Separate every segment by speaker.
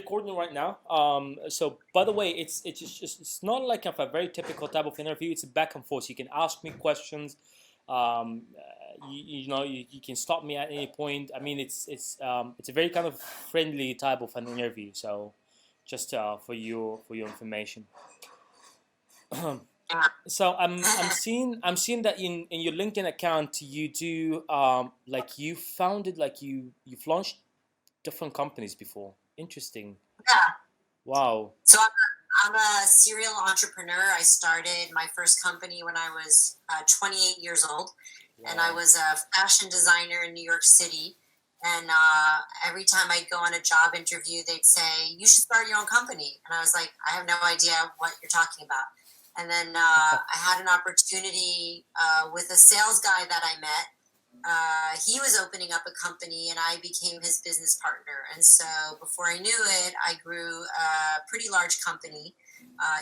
Speaker 1: recording right now. So by the way, it's not like a very typical type of interview. It's a back and forth. You can ask me questions. You can stop me at any point. I mean, it's a very kind of friendly type of an interview. So just for your information. So I'm seeing that in your LinkedIn account you do like you've launched different companies before. Interesting.
Speaker 2: Yeah.
Speaker 1: Wow.
Speaker 2: So I'm a serial entrepreneur. I started my first company when I was 28 years old, and I
Speaker 1: Wow.
Speaker 2: was a fashion designer in New York City. And every time I'd go on a job interview, they'd say, "You should start your own company." And I was like, "I have no idea what you're talking about." And then I had an opportunity with a sales guy that I met. He was opening up a company and I became his business partner. And so before I knew it, I grew a pretty large company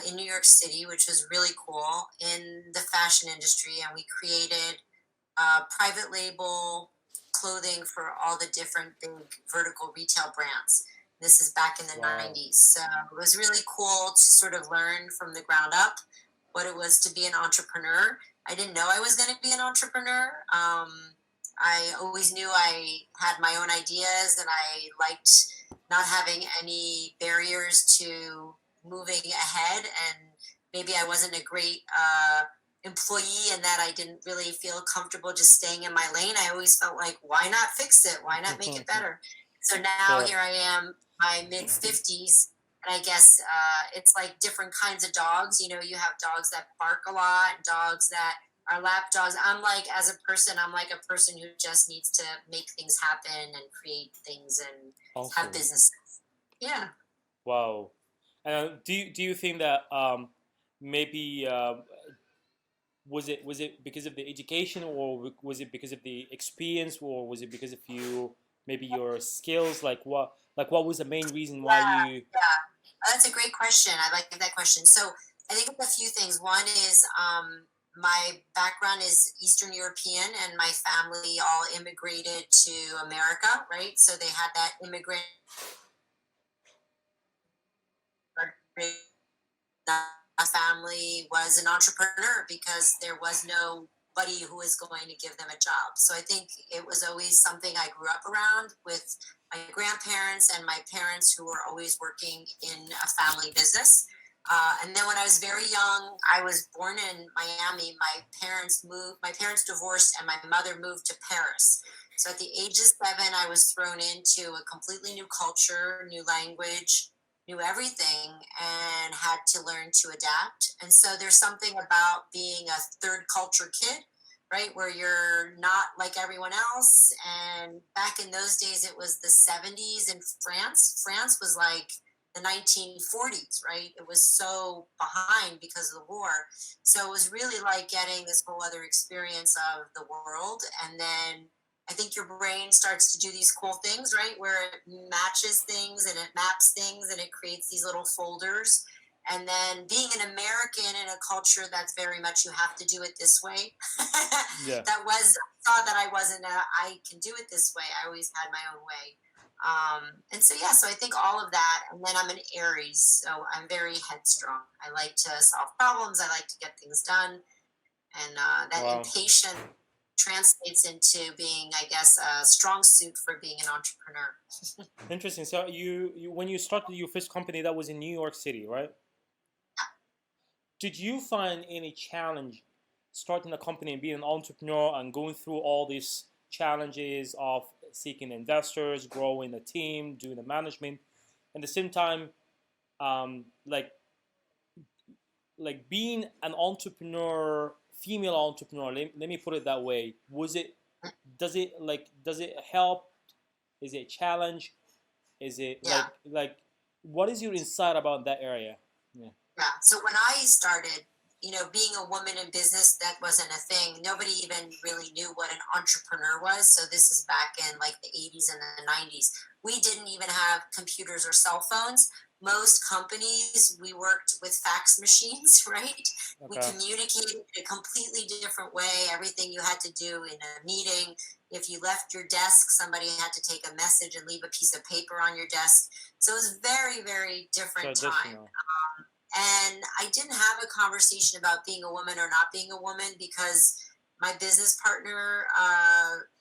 Speaker 2: in New York City, which was really cool in the fashion industry. And we created private label clothing for all the different big vertical retail brands. This is back in the
Speaker 1: Wow.
Speaker 2: 90s. So it was really cool to sort of learn from the ground up what it was to be an entrepreneur. I didn't know I was going to be an entrepreneur. I always knew I had my own ideas and I liked not having any barriers to moving ahead. And maybe I wasn't a great employee and that I didn't really feel comfortable just staying in my lane. I always felt like, why not fix it? Why not make it better? So now
Speaker 1: Sure.
Speaker 2: here I am, my mid 50s. And I guess it's like different kinds of dogs. You know, you have dogs that bark a lot, dogs that are lap dogs. I'm like, as a person, I'm like a person who just needs to make things happen and create things and have
Speaker 1: Awesome.
Speaker 2: businesses. Yeah.
Speaker 1: Wow. Do you think that maybe was it because of the education, or was it because of the experience, or was it because of maybe your skills? Like what was the main reason why
Speaker 2: Yeah.
Speaker 1: you?
Speaker 2: Yeah. That's a great question. I like that question. So I think it's a few things. One is my background is Eastern European, and my family all immigrated to America, right? So they had that immigrant family was an entrepreneur because there was nobody who was going to give them a job. So I think it was always something I grew up around with my grandparents and my parents who were always working in a family business. And then when I was very young, I was born in Miami. My parents divorced and my mother moved to Paris. So at the age of 7, I was thrown into a completely new culture, new language, knew everything and had to learn to adapt. And so there's something about being a third culture kid, right? Where you're not like everyone else. And back in those days, it was the 70s in France. France was like the 1940s, right? It was so behind because of the war. So it was really like getting this whole other experience of the world. And then I think your brain starts to do these cool things, right? Where it matches things and it maps things and it creates these little folders. And then being an American in a culture that's very much you have to do it this way.
Speaker 1: Yeah.
Speaker 2: Thought that I wasn't, I can do it this way. I always had my own way. And so, yeah, so I think all of that. And then I'm an Aries, so I'm very headstrong. I like to solve problems, I like to get things done. And that
Speaker 1: Wow.
Speaker 2: impatience translates into being, I guess, a strong suit for being an entrepreneur.
Speaker 1: Interesting. So you when you started your first company, that was in New York City, right? Did you find any challenge starting a company and being an entrepreneur and going through all these challenges of seeking investors, growing a team, doing the management, at the same time, like being an entrepreneur, female entrepreneur? Let me put it that way. Does it help? Is it a challenge? Is it
Speaker 2: Yeah.
Speaker 1: what is your insight about that area? Yeah.
Speaker 2: Yeah. So when I started, being a woman in business, that wasn't a thing. Nobody even really knew what an entrepreneur was. So this is back in like the 80s and the 90s. We didn't even have computers or cell phones. most companies, we worked with fax machines, right? We
Speaker 1: Okay.
Speaker 2: communicated in a completely different way. Everything you had to do in a meeting, if you left your desk, somebody had to take a message and leave a piece of paper on your desk. So it was very, very different time.
Speaker 1: Traditional.
Speaker 2: And I didn't have a conversation about being a woman or not being a woman because my business partner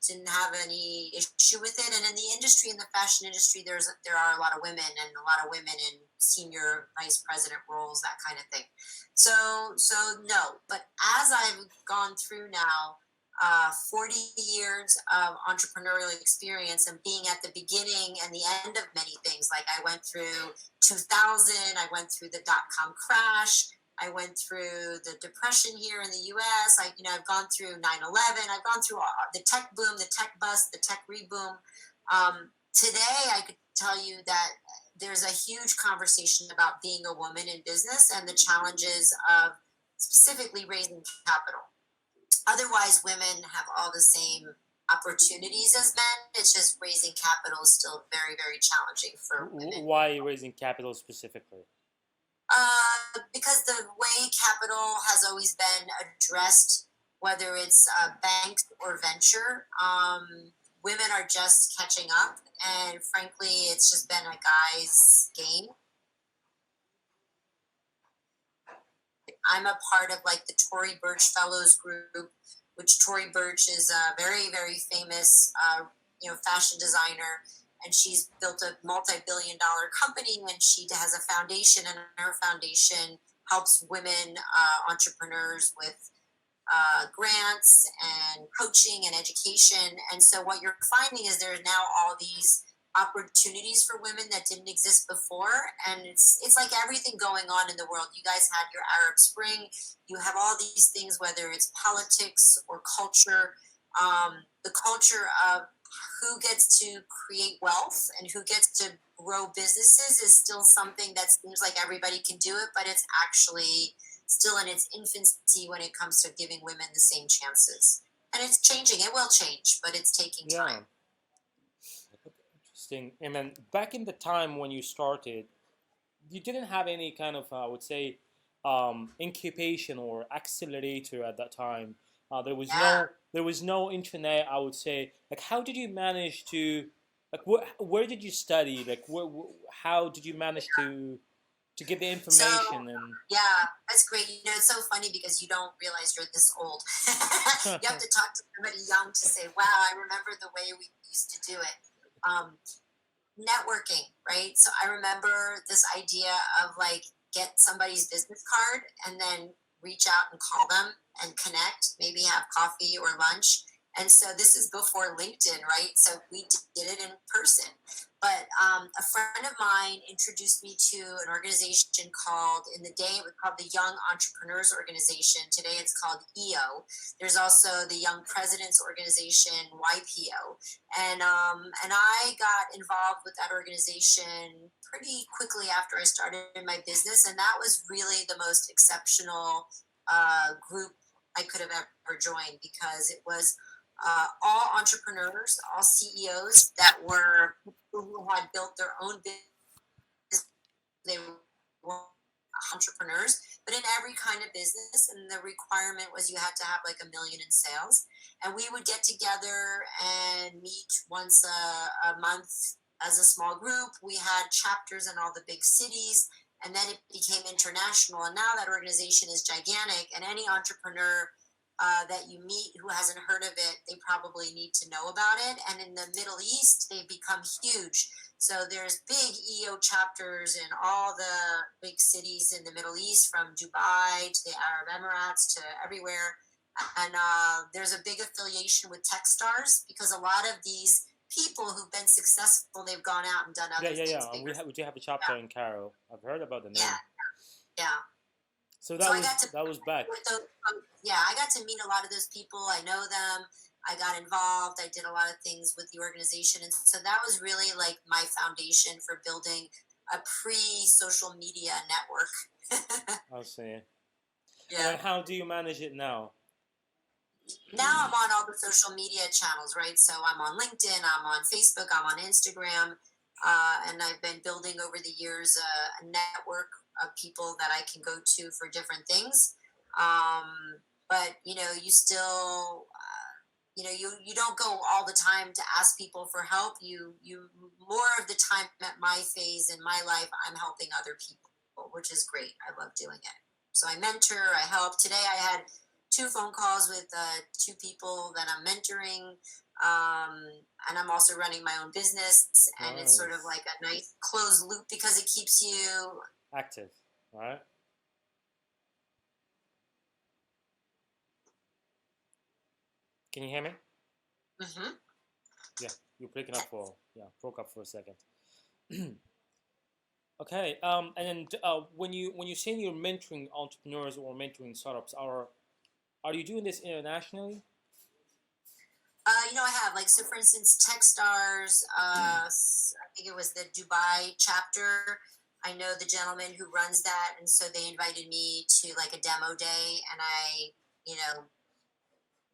Speaker 2: didn't have any issue with it. And in the industry, in the fashion industry, there are a lot of women and a lot of women in senior vice president roles, that kind of thing. So no. But as I've gone through now, 40 years of entrepreneurial experience and being at the beginning and the end of many things. Like I went through 2000, I went through the dot-com crash, I went through the depression here in the US. I've gone through 9/11. I've gone through the tech boom, the tech bust, the tech reboom. Today, I could tell you that there's a huge conversation about being a woman in business and the challenges of specifically raising capital. Otherwise, women have all the same opportunities as men. It's just raising capital is still very, very challenging for women.
Speaker 1: Why raising capital specifically?
Speaker 2: Because the way capital has always been addressed, whether it's banks or venture, women are just catching up. And frankly, it's just been a guy's game. I'm a part of like the Tory Burch Fellows group, which Tory Burch is a very, very famous, fashion designer, and she's built a multi-billion-dollar company, and she has a foundation, and her foundation helps women entrepreneurs with grants and coaching and education. And so what you're finding is there are now all these opportunities for women that didn't exist before, and it's like everything going on in the world. You guys had your Arab Spring, you have all these things, whether it's politics or culture. The culture of who gets to create wealth and who gets to grow businesses is still something that seems like everybody can do it, but it's actually still in its infancy when it comes to giving women the same chances. And it's changing. It will change, but it's taking
Speaker 1: Yeah.
Speaker 2: time.
Speaker 1: Interesting. And then back in the time when you started, you didn't have any kind of, I would say, incubation or accelerator at that time. There was
Speaker 2: Yeah.
Speaker 1: no internet. I would say, like, how did you manage to, like, where did you study? Like, how did you manage to get the
Speaker 2: So,
Speaker 1: information and?
Speaker 2: yeah, that's great. It's so funny because you don't realize you're this old. You have to talk to somebody young to say, wow, I remember the way we used to do it. Um, Networking, right? So I remember this idea of like get somebody's business card and then reach out and call them and connect, maybe have coffee or lunch. And so this is before LinkedIn, right? So we did it in person. But a friend of mine introduced me to an organization called, in the day it was called the Young Entrepreneurs Organization. Today it's called EO. There's also the Young Presidents Organization, YPO. And I got involved with that organization pretty quickly after I started my business. And that was really the most exceptional group I could have ever joined because it was all entrepreneurs, all CEOs that were who had built their own business. They were entrepreneurs, but in every kind of business. And the requirement was you had to have like $1 million in sales. And we would get together and meet once a month as a small group. We had chapters in all the big cities. And then it became international. And now that organization is gigantic. And any entrepreneur that you meet who hasn't heard of it, they probably need to know about it. And in the Middle East, they've become huge. So there's big EO chapters in all the big cities in the Middle East, from Dubai to the Arab Emirates to everywhere. And there's a big affiliation with Techstars because a lot of these people who've been successful, they've gone out and done other things.
Speaker 1: Yeah. We do have a chapter in Cairo. I've heard about the name.
Speaker 2: Yeah.
Speaker 1: So that was back.
Speaker 2: I got to meet a lot of those people. I know them. I got involved. I did a lot of things with the organization. And so that was really like my foundation for building a pre-social media network.
Speaker 1: I'll see.
Speaker 2: Yeah.
Speaker 1: And how do you manage it now?
Speaker 2: Now I'm on all the social media channels, right? So I'm on LinkedIn, I'm on Facebook, I'm on Instagram. And I've been building over the years a network of people that I can go to for different things. But you still, you don't go all the time to ask people for help. You more of the time at my phase in my life, I'm helping other people, which is great. I love doing it. So I mentor, I help. Today I had 2 phone calls with 2 people that I'm mentoring. And I'm also running my own business, and it's sort of
Speaker 1: Nice.
Speaker 2: like a nice closed loop because it keeps you
Speaker 1: Active, right? Can you hear me?
Speaker 2: hmm
Speaker 1: Yeah, you're breaking up for broke up for a second. Okay. And then when you say you're mentoring entrepreneurs or mentoring startups, are you doing this internationally?
Speaker 2: I have, like, so for instance, Techstars. I think it was the Dubai chapter. I know the gentleman who runs that, and so they invited me to like a demo day, and I, you know,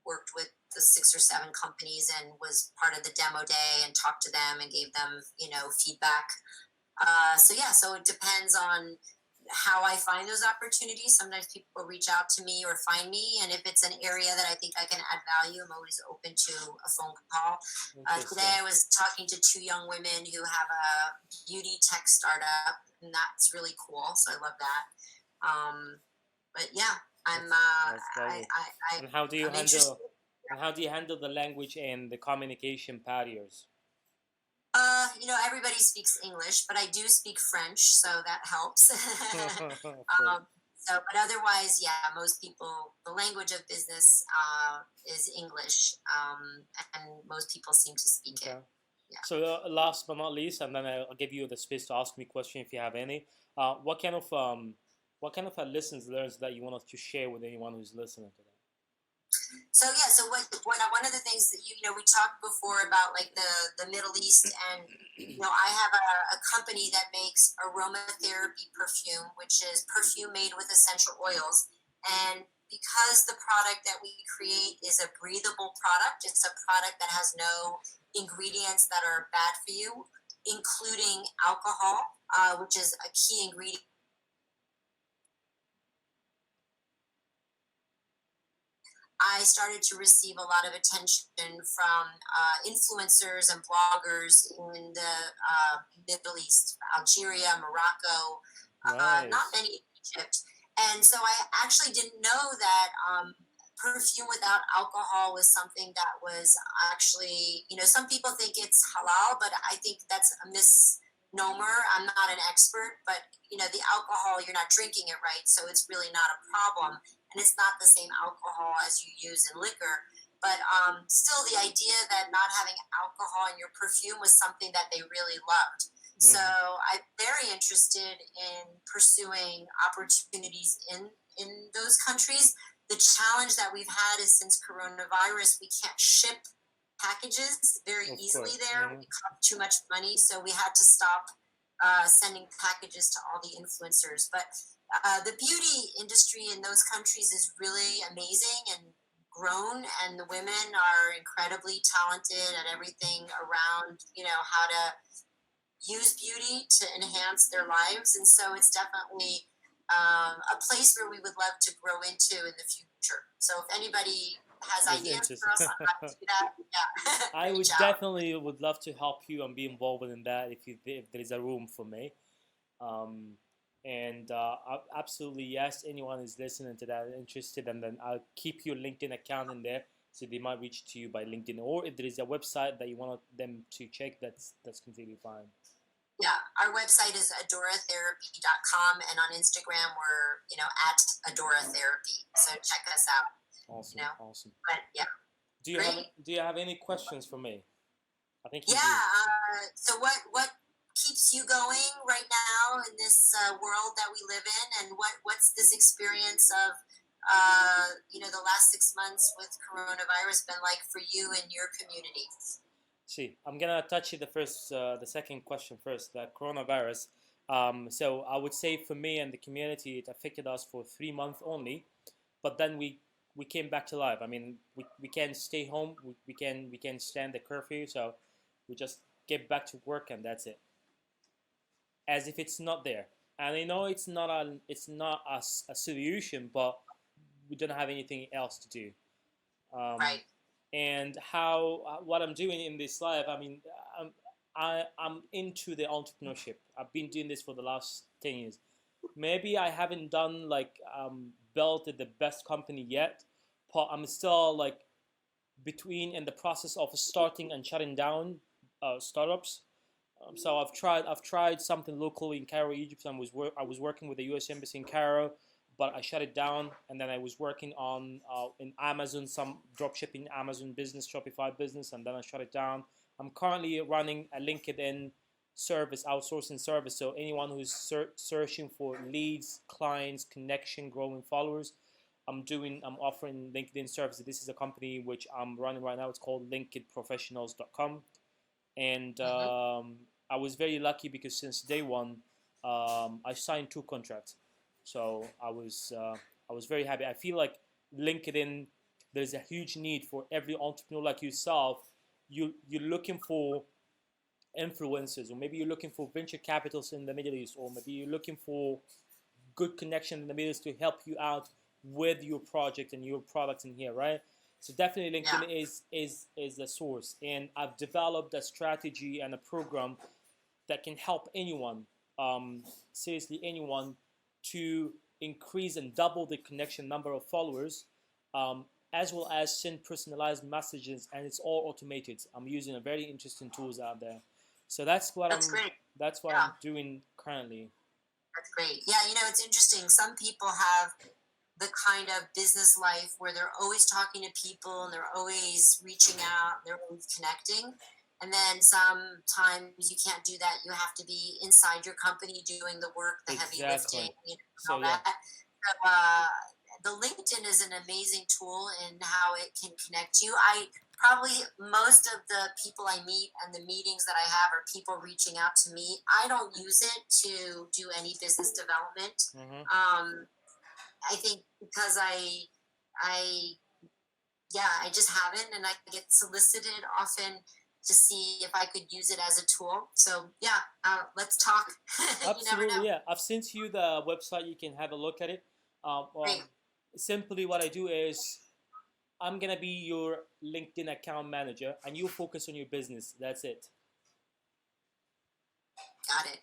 Speaker 2: worked with the 6 or 7 companies and was part of the demo day and talked to them and gave them, feedback. So yeah, so it depends on how I find those opportunities. Sometimes people reach out to me or find me, and if it's an area that I think I can add value, I'm always open to a phone call. Today
Speaker 1: Interesting.
Speaker 2: I was talking to 2 young women who have a beauty tech startup, and that's really cool. So I love that. But yeah, I'm
Speaker 1: That's lovely. And how do you
Speaker 2: I'm interested.
Speaker 1: handle the language and the communication barriers?
Speaker 2: Everybody speaks English, but I do speak French, so that helps.
Speaker 1: Of course.
Speaker 2: But otherwise, yeah, most people, the language of business is English, and most people seem to speak it.
Speaker 1: Okay.
Speaker 2: Yeah.
Speaker 1: So last but not least, and then I'll give you the space to ask me question if you have any. What kind of lessons learned that you wanted to share with anyone who's listening to that?
Speaker 2: So yeah, so one of the things that we talked before about, like, the Middle East, and I have a company that makes aromatherapy perfume, which is perfume made with essential oils. And because the product that we create is a breathable product, it's a product that has no ingredients that are bad for you, including alcohol, which is a key ingredient. I started to receive a lot of attention from influencers and bloggers in the Middle East, Algeria, Morocco, not
Speaker 1: Nice.
Speaker 2: many in Egypt. And so I actually didn't know that perfume without alcohol was something that was actually, some people think it's halal, but I think that's a misnomer. I'm not an expert, but the alcohol, you're not drinking it right, so it's really not a problem, and it's not the same alcohol as you use in liquor. But still, the idea that not having alcohol in your perfume was something that they really loved. So
Speaker 1: Mm-hmm.
Speaker 2: I'm very interested in pursuing opportunities in those countries. The challenge that we've had is, since coronavirus, we can't ship packages very
Speaker 1: Of
Speaker 2: easily
Speaker 1: course.
Speaker 2: there.
Speaker 1: Mm-hmm.
Speaker 2: We cost too much money, so we had to stop sending packages to all the influencers. But the beauty industry in those countries is really amazing and grown, and the women are incredibly talented at everything around, how to use beauty to enhance their lives. And so it's definitely a place where we would love to grow into in the future. So if anybody has
Speaker 1: It's
Speaker 2: ideas for
Speaker 1: interesting.
Speaker 2: us on how to do that, yeah,
Speaker 1: I
Speaker 2: reach
Speaker 1: would
Speaker 2: out.
Speaker 1: definitely would love to help you and be involved in that if there is a room for me. Um, and absolutely yes, anyone is listening to that interested, and then I'll keep your LinkedIn account in there so they might reach to you by LinkedIn, or if there is a website that you want them to check, that's completely fine.
Speaker 2: Yeah, our website is adoratherapy.com, and on Instagram we're, at adoratherapy. So check us out,
Speaker 1: Awesome, awesome.
Speaker 2: But yeah, great.
Speaker 1: Do you have any questions for me? I think you
Speaker 2: Yeah.
Speaker 1: do.
Speaker 2: So what keeps you going right now in this world that we live in, and what's this experience of the last 6 months with coronavirus been like for you and your community?
Speaker 1: See, I'm gonna touch the second question first, the coronavirus. So I would say for me and the community, it affected us for 3 months only, but then we came back to life. I mean, we can stay home, we can stand the curfew, so we just get back to work and that's it. as if it's not there. And I know it's not a solution, but we don't have anything else to do. Um,
Speaker 2: Right.
Speaker 1: and how what I'm doing in this life, I mean, I'm I'm into the entrepreneurship. I've been doing this for the last 10 years. Maybe I haven't done like built the best company yet, but I'm still like between in the process of starting and shutting down startups. So I've tried something locally in Cairo, Egypt. I was working with the U.S. Embassy in Cairo, but I shut it down. And then I was working on in Amazon, some drop shipping Amazon business, Shopify business, and then I shut it down. I'm currently running a LinkedIn service, outsourcing service. So anyone who's searching for leads, clients, connection, growing followers, I'm offering LinkedIn services. This is a company which I'm running right now. It's called linkedprofessionals.com. And
Speaker 2: Mm-hmm.
Speaker 1: I was very lucky because since day one, I signed 2 contracts. So I was very happy. I feel like LinkedIn, there's a huge need for every entrepreneur like yourself. You're looking for influencers, or maybe you're looking for venture capitalists in the Middle East, or maybe you're looking for good connection in the Middle East to help you out with your project and your products in here, right? So definitely
Speaker 2: Yeah.
Speaker 1: LinkedIn is the source, and I've developed a strategy and a program that can help anyone, seriously anyone, to increase and double the connection number of followers, as well as send personalized messages, and it's all automated. I'm using a very interesting tools out there. So that's what
Speaker 2: That's
Speaker 1: I'm
Speaker 2: great.
Speaker 1: that's what
Speaker 2: Yeah.
Speaker 1: I'm doing currently.
Speaker 2: That's great. Yeah, it's interesting. Some people have the kind of business life where they're always talking to people and they're always reaching out, they're always connecting. And then sometimes you can't do that. You have to be inside your company doing the work, the heavy lifting,
Speaker 1: Exactly.
Speaker 2: and
Speaker 1: So
Speaker 2: all
Speaker 1: yeah,
Speaker 2: that. So, the LinkedIn is an amazing tool in how it can connect you. I probably most of the people I meet and the meetings that I have are people reaching out to me. I don't use it to do any business development.
Speaker 1: hmm
Speaker 2: Um, I think because I, yeah, I just haven't, and I get solicited often to see if I could use it as a tool. So yeah, let's talk. You never
Speaker 1: absolutely.
Speaker 2: know.
Speaker 1: Yeah, I've sent you the website. You can have a look at it. Um,
Speaker 2: Great,
Speaker 1: um, Simply, what I do is I'm gonna be your LinkedIn account manager, and you focus on your business. That's it.
Speaker 2: got it.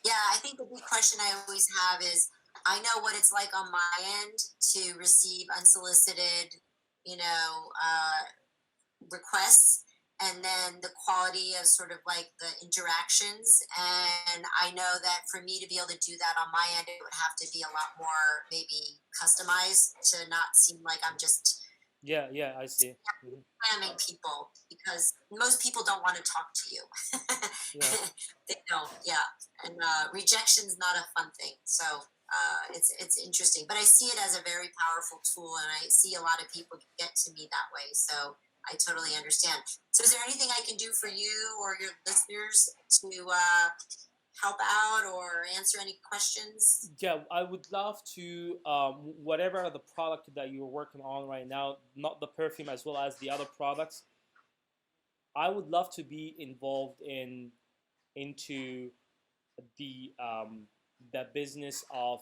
Speaker 2: Yeah, I think the big question I always have is I know what it's like on my end to receive unsolicited, requests, and then the quality of sort of like the interactions. And I know that for me to be able to do that on my end, it would have to be a lot more maybe customized to not seem like I'm just
Speaker 1: Yeah, yeah, I see. hmm
Speaker 2: spamming people, because most people don't want to talk to you.
Speaker 1: Yeah,
Speaker 2: They don't, yeah. And rejection's not a fun thing. So it's interesting, but I see it as a very powerful tool, and I see a lot of people get to me that way. So I totally understand. So is there anything I can do for you or your listeners to help out or answer any questions?
Speaker 1: yeah. I would love to whatever the product that you're working on right now, not the perfume as well as the other products. I would love to be involved into the business of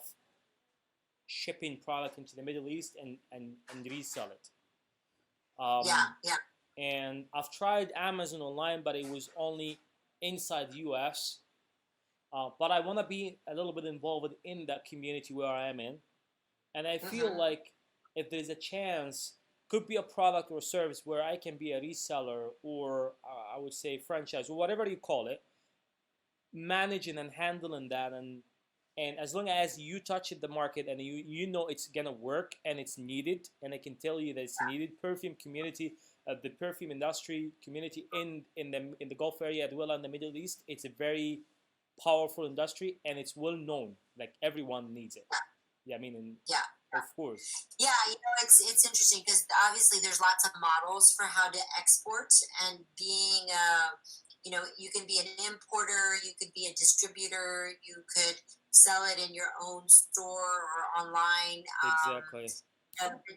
Speaker 1: shipping product into the Middle East and resell it.
Speaker 2: Yeah,
Speaker 1: Um,
Speaker 2: yeah.
Speaker 1: and I've tried Amazon online, but it was only inside the US. But I want to be a little bit involved in that community where I am in, and I feel
Speaker 2: Hmm.
Speaker 1: like if there's a chance, could be a product or service where I can be a reseller, or I would say franchise, or whatever you call it, managing and handling that, and as long as you touch it the market and you know it's gonna work and it's needed, and I can tell you that it's needed. Perfume community, the perfume industry community in the Gulf area as well, in the Middle East, it's a very powerful industry, and it's well known, like everyone needs it. Yeah, I mean, and
Speaker 2: Yeah.
Speaker 1: of course.
Speaker 2: Yeah, it's interesting because obviously there's lots of models for how to export, and being you can be an importer, you could be a distributor, you could sell it in your own store or online.
Speaker 1: Exactly.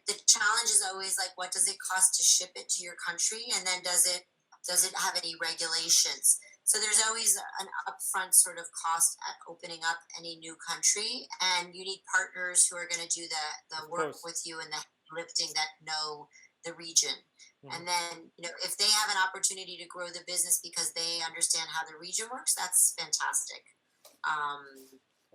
Speaker 2: The challenge is always like, what does it cost to ship it to your country, and then does it have any regulations? So there's always an upfront sort of cost at opening up any new country, and you need partners who are going to do the
Speaker 1: Of
Speaker 2: work
Speaker 1: course.
Speaker 2: with you and the lifting that know the region.
Speaker 1: Hmm.
Speaker 2: And then, if they have an opportunity to grow the business because they understand how the region works, that's fantastic. Um,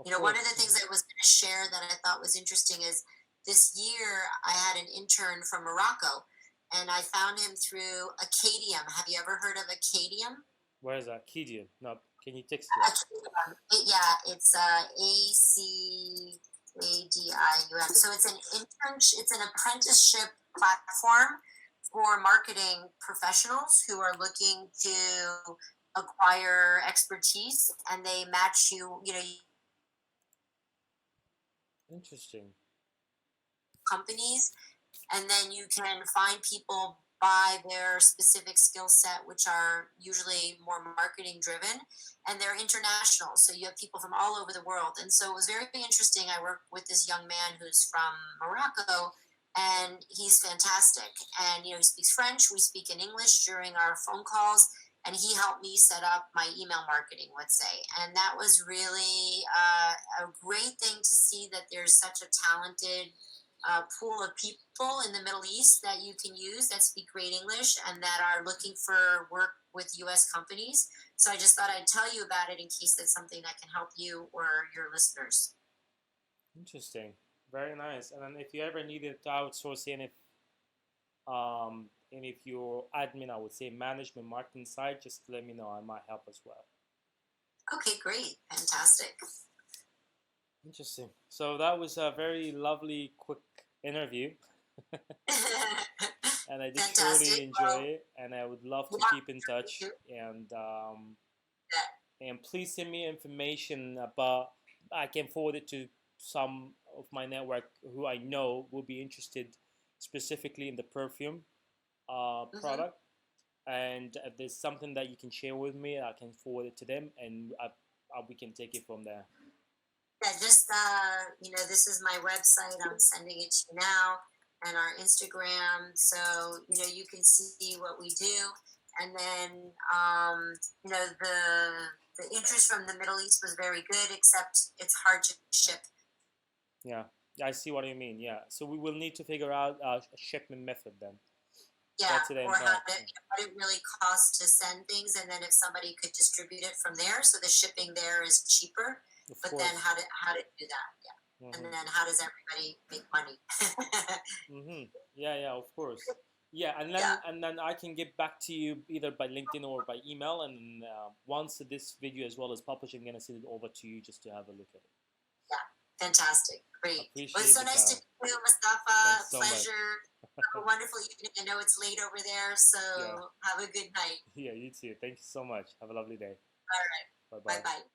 Speaker 1: Of
Speaker 2: One of
Speaker 1: course.
Speaker 2: the things I was going to share that I thought was interesting is this year I had an intern from Morocco, and I found him through Acadium. Have you ever heard of Acadium?
Speaker 1: Where is that? Kidian. No, can you text that?
Speaker 2: Yeah, it's ACADIUM. So it's an internship, it's an apprenticeship platform for marketing professionals who are looking to acquire expertise, and they match you,
Speaker 1: Interesting.
Speaker 2: companies, and then you can find people by their specific skill set, which are usually more marketing driven, and they're international. So you have people from all over the world. And so it was very interesting. I worked with this young man who's from Morocco, and he's fantastic. And, he speaks French. We speak in English during our phone calls. And he helped me set up my email marketing, let's say. And that was really a great thing to see that there's such a talented pool of people in the Middle East that you can use that speak great English and that are looking for work with US companies. So I just thought I'd tell you about it in case that's something that can help you or your listeners.
Speaker 1: Interesting. Very nice. And then if you ever needed to outsource and if you're admin, I would say management marketing side, just let me know. I might help as well.
Speaker 2: Okay, great. Fantastic.
Speaker 1: Interesting. So that was a very lovely, quick interview, and I did truly
Speaker 2: Fantastic.
Speaker 1: enjoy
Speaker 2: Well,
Speaker 1: it. And I would love to
Speaker 2: yeah,
Speaker 1: keep in touch.
Speaker 2: that-
Speaker 1: And please send me information about. I can forward it to some of my network who I know will be interested specifically in the perfume
Speaker 2: mhm.
Speaker 1: product. And if there's something that you can share with me, I can forward it to them, and we can take it from there.
Speaker 2: Yeah, just this is my website. I'm sending it to you now, and our Instagram. So you can see what we do, and then the interest from the Middle East was very good, except it's hard to ship.
Speaker 1: Yeah, I see what you mean. Yeah, so we will need to figure out a shipment method then.
Speaker 2: Yeah,
Speaker 1: That's the
Speaker 2: or
Speaker 1: part.
Speaker 2: what it really costs to send things, and then if somebody could distribute it from there, so the shipping there is cheaper.
Speaker 1: Of
Speaker 2: But then
Speaker 1: course.
Speaker 2: how to do that? Yeah, and
Speaker 1: Mhm.
Speaker 2: then how does everybody make money?
Speaker 1: Mhm. Yeah, yeah, of course. Yeah,
Speaker 2: Yeah.
Speaker 1: and then I can get back to you either by LinkedIn or by email. And once this video as well as published, I'm gonna send it over to you just to have a look at it.
Speaker 2: Yeah, fantastic. Great. Well, it's
Speaker 1: Appreciate
Speaker 2: so
Speaker 1: the
Speaker 2: nice to
Speaker 1: time.
Speaker 2: meet you, Mustafa.
Speaker 1: Thanks so much.
Speaker 2: Pleasure. Have a wonderful evening. I know it's late over there, so
Speaker 1: Yeah,
Speaker 2: have a good night.
Speaker 1: yeah, you too. Thank you so much. Have a lovely day.
Speaker 2: All right.
Speaker 1: Bye
Speaker 2: Bye
Speaker 1: bye.
Speaker 2: bye.